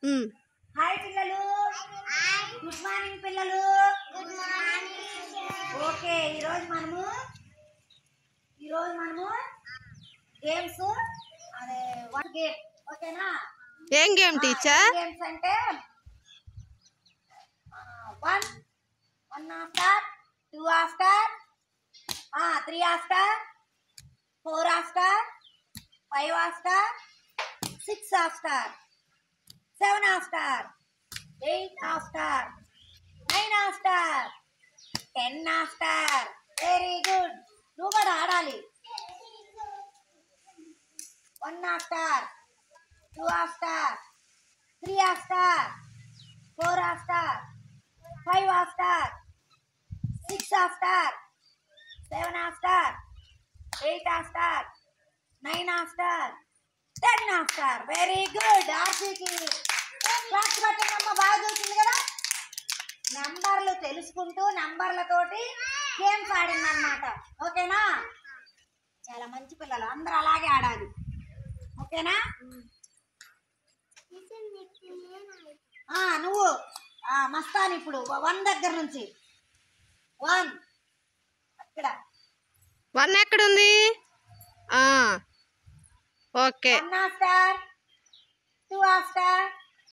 Hi పిల్లలు, good morning పిల్లలు. Okay, ఈరోజు మనము గేమ్స్, అదే వన్ గేమ్. ఓకేనా? ఏం గేమ్ టీచర్? గేమ్స్ అంటే 1 after, 2 after, 3 after, 4 after, 5 after, 6 after, 7 after, 8 after, 9 after, 10 after. Very good. నువ్వు కూడా ఆడాలి. 1 after, 2 after, 3 after, 4 after, 5 after, 6 after, 7 after, 8 after, 9 after, 10 after. Very good. ఆర్సీకి క్లాస్ పట్టిందమ్మా, బాగా చూసింది కదా. నంబర్లు తెలుసుకుంటూ నంబర్లతోటి గేమ్స్ ఆడిందన్నమాట. ఓకేనా? చాలా మంచి పిల్లలు, అందరూ అలాగే ఆడాలి. ఓకేనా? నువ్వు మస్తాన్ ఇప్పుడు 1 దగ్గర నుంచి 1 అక్కడ 1 ఎక్కడుంది? ఓకే. 1 after, 2 after,